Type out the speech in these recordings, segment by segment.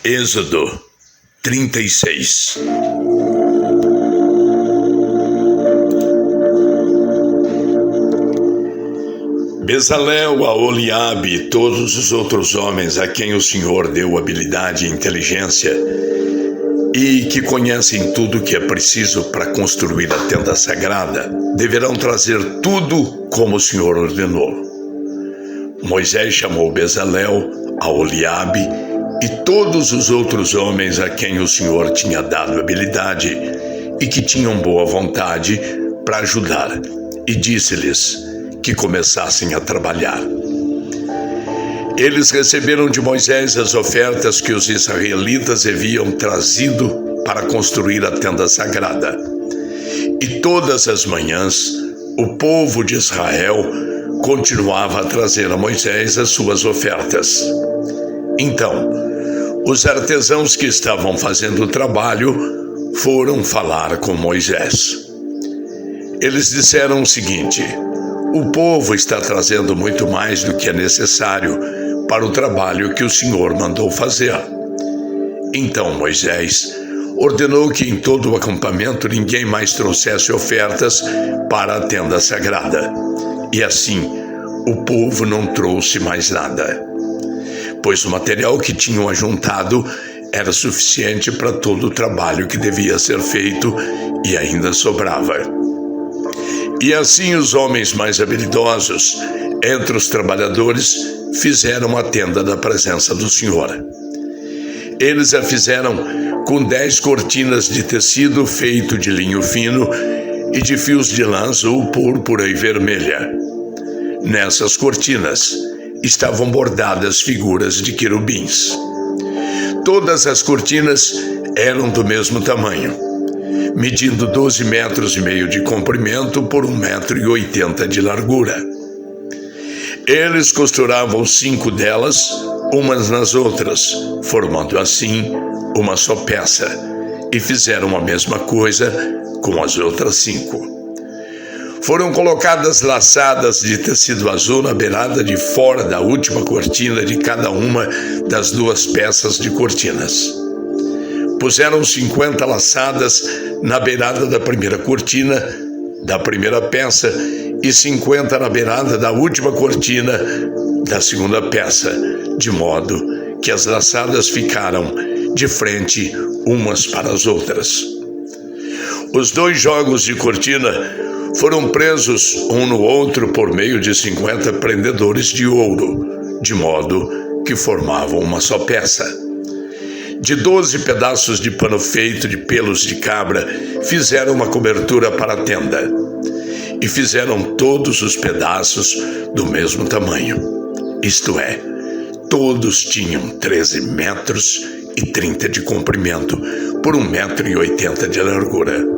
Êxodo 36. Bezalel, Aholiabe e todos os outros homens a quem o Senhor deu habilidade e inteligência e que conhecem tudo o que é preciso para construir a tenda sagrada, deverão trazer tudo como o Senhor ordenou. Moisés chamou Bezalel, Aholiabe e todos os outros homens a quem o Senhor tinha dado habilidade e que tinham boa vontade para ajudar, e disse-lhes que começassem a trabalhar. Eles receberam de Moisés as ofertas que os israelitas haviam trazido para construir a tenda sagrada. E todas as manhãs, o povo de Israel continuava a trazer a Moisés as suas ofertas. Então, os artesãos que estavam fazendo o trabalho foram falar com Moisés. Eles disseram o seguinte: o povo está trazendo muito mais do que é necessário para o trabalho que o Senhor mandou fazer. Então Moisés ordenou que em todo o acampamento ninguém mais trouxesse ofertas para a tenda sagrada. E assim, o povo não trouxe mais nada, pois o material que tinham ajuntado era suficiente para todo o trabalho que devia ser feito e ainda sobrava. E assim os homens mais habilidosos entre os trabalhadores fizeram a tenda da presença do Senhor. Eles a fizeram com 10 cortinas de tecido feito de linho fino e de fios de lã azul, púrpura e vermelha. Nessas cortinas estavam bordadas figuras de querubins. Todas as cortinas eram do mesmo tamanho, medindo 12,5 metros de comprimento por 1,80 metro de largura. Eles costuravam 5 delas, umas nas outras, formando assim uma só peça, e fizeram a mesma coisa com as outras 5. Foram colocadas laçadas de tecido azul na beirada de fora da última cortina de cada uma das 2 peças de cortinas. Puseram 50 laçadas na beirada da primeira cortina da primeira peça e 50 na beirada da última cortina da segunda peça, de modo que as laçadas ficaram de frente umas para as outras. Os 2 jogos de cortina foram presos um no outro por meio de 50 prendedores de ouro, de modo que formavam uma só peça. De 12 pedaços de pano feito de pelos de cabra, fizeram uma cobertura para a tenda. E fizeram todos os pedaços do mesmo tamanho. Isto é, todos tinham 13,30 metros de comprimento por 1,80 metro de largura.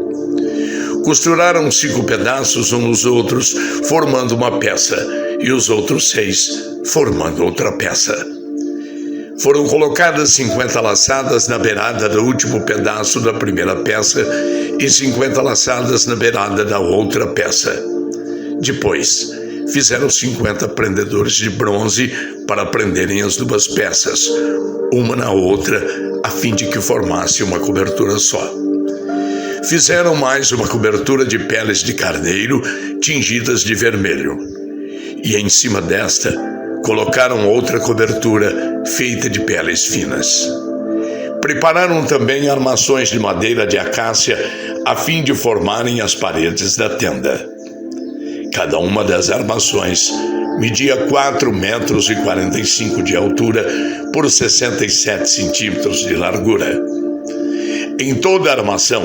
Costuraram 5 pedaços uns nos outros, formando uma peça, e os outros 6 formando outra peça. Foram colocadas 50 laçadas na beirada do último pedaço da primeira peça e 50 laçadas na beirada da outra peça. Depois, fizeram 50 prendedores de bronze para prenderem as 2 peças, uma na outra, a fim de que formasse uma cobertura só. Fizeram mais uma cobertura de peles de carneiro tingidas de vermelho. E em cima desta, colocaram outra cobertura feita de peles finas. Prepararam também armações de madeira de acácia a fim de formarem as paredes da tenda. Cada uma das armações media 4,45 metros de altura por 67 centímetros de largura. Em toda a armação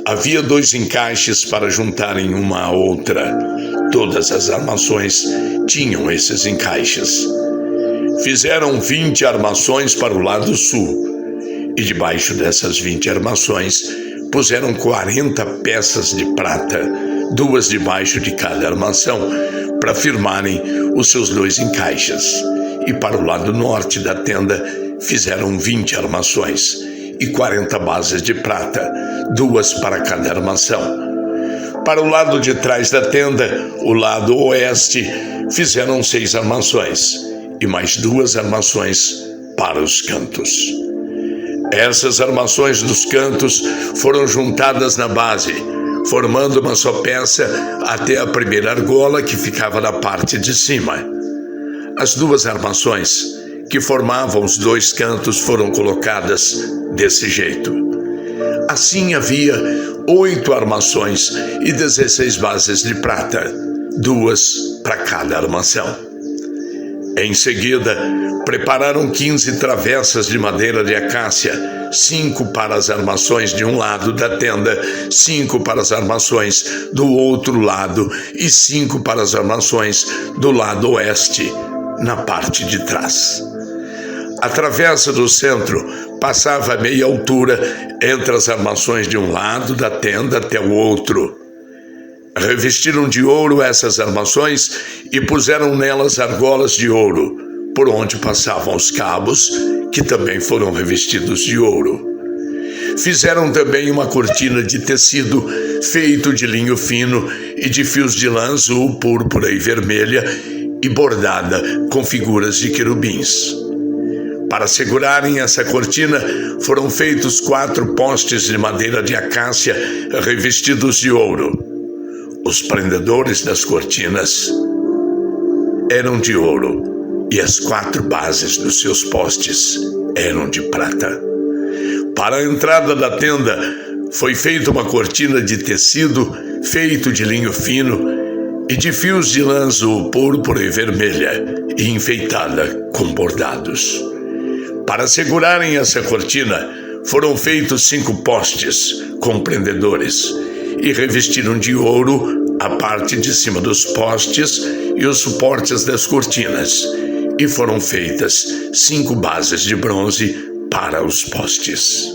havia 2 encaixes para juntarem uma à outra. Todas as armações tinham esses encaixes. Fizeram 20 armações para o lado sul, e debaixo dessas 20 armações puseram 40 peças de prata, 2 debaixo de cada armação, para firmarem os seus 2 encaixes. E para o lado norte da tenda fizeram 20 armações e 40 bases de prata, 2 para cada armação. Para o lado de trás da tenda, o lado oeste, fizeram 6 armações e mais 2 armações para os cantos. Essas armações dos cantos foram juntadas na base, formando uma só peça até a primeira argola que ficava na parte de cima. As duas armações que formavam os dois cantos foram colocadas desse jeito. Assim havia 8 armações e 16 bases de prata, 2 para cada armação. Em seguida, prepararam 15 travessas de madeira de acácia, 5 para as armações de um lado da tenda, 5 para as armações do outro lado e 5 para as armações do lado oeste, na parte de trás. A travessa do centro passava a meia altura entre as armações de um lado da tenda até o outro. Revestiram de ouro essas armações e puseram nelas argolas de ouro, por onde passavam os cabos, que também foram revestidos de ouro. Fizeram também uma cortina de tecido feito de linho fino e de fios de lã azul, púrpura e vermelha e bordada com figuras de querubins. Para segurarem essa cortina, foram feitos 4 postes de madeira de acácia revestidos de ouro. Os prendedores das cortinas eram de ouro e as 4 bases dos seus postes eram de prata. Para a entrada da tenda foi feita uma cortina de tecido feito de linho fino e de fios de lã azul, púrpura e vermelha e enfeitada com bordados. Para segurarem essa cortina foram feitos 5 postes com prendedores e revestiram de ouro a parte de cima dos postes e os suportes das cortinas, e foram feitas 5 bases de bronze para os postes.